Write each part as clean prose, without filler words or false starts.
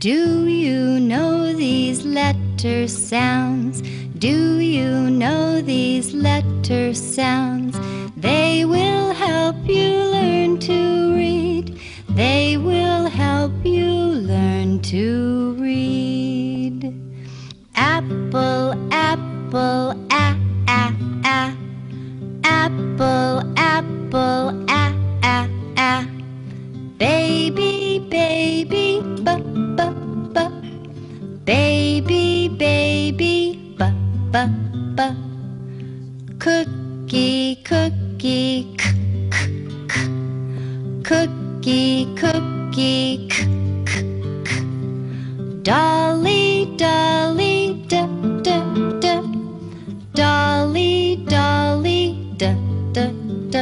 Do you know these letter sounds? Do you know these letter sounds? They will help you learn to read. They will help you learn to read. Apple, apple, a, a, a. Apple, apple, a, a, a. Baby, baby, b, b, b. Baby, baby, b, b, b. Cookie, cookie, k, k, k. Cookie, cookie, k, k, k. Dolly, dolly, d, d, d. Dolly, dolly, d, d, d.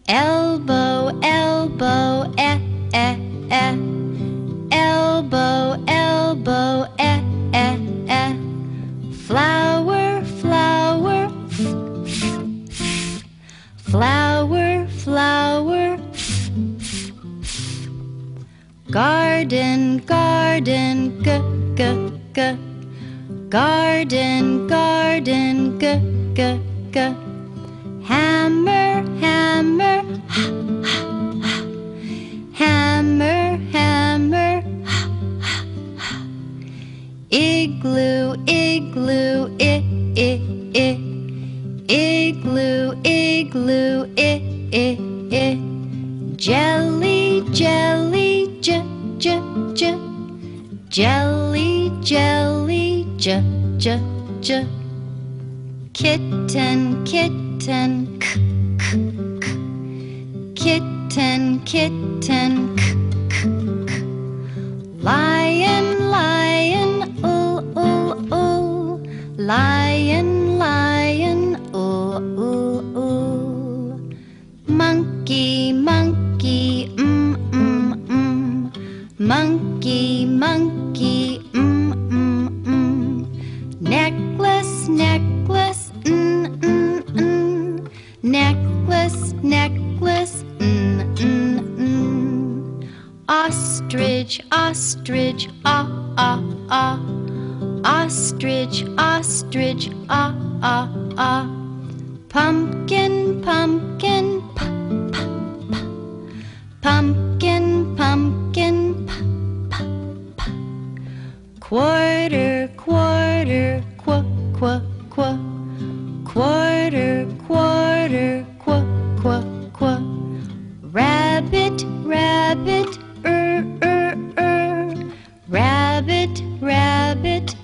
Elbow, elbow, eh, eh, eh. Elbow, elbow, eh, eh, eh. Flower, flower, f, f, f. Flower, flower, f, f, f. Garden, garden, g, g, g. Garden, garden, g, g, g. Hammer, hammer, ha, ha, ha. Hammer, hammer, ha, ha, ha. Igloo, igloo, I, I, I. Igloo, igloo, I, I, I. Jelly, jelly, j, j, j. Jelly, jelly, j, j, j. Kitten, kitten, k, k, k. Kitten, kitten, k, k, k. Lion, lion, lion, lion, monkey, monkey, monkey, monkey, necklace, necklace, necklace, necklace, ostrich, ostrich, ah, ah, ah. Ostrich, ostrich, ah, ah, ah. Pumpkin, pumpkin, p, p, p. Pumpkin, pumpkin, p, p, p. Quarter, quarter, qu, qu, qu. Quarter, quarter, qu, qu, qu. Rabbit, rabbit, rabbit, rabbit,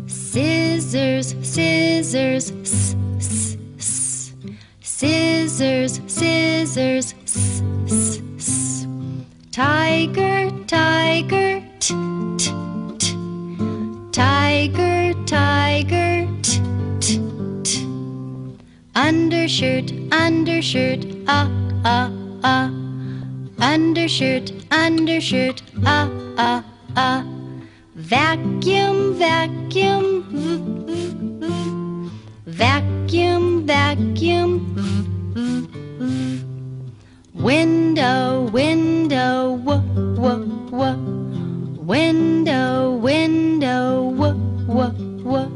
Scissors, scissors, s, s, s. Scissors, scissors, s, s, s. Tiger, tiger, t, t, t. Tiger, tiger, t, t, t. Undershirt, undershirt, ah, ah, ah. Undershirt, undershirt, ah, ah, ah. Vacuum, vacuum, v, v, v. Vacuum, vacuum, v, v, v. Window, window, w, w, w. Window, window, w, w, w.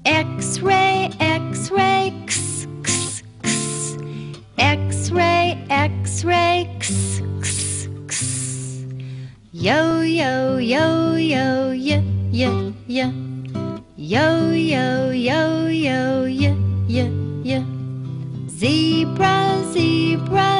X-ray, X-ray, x, x, x. X-ray, X-ray, x, x, x. Yo, yo, yo, yo, yeah, yeah, yeah. Yo, yo, yo, yo, yeah, yeah, yeah. Zebra, zebra,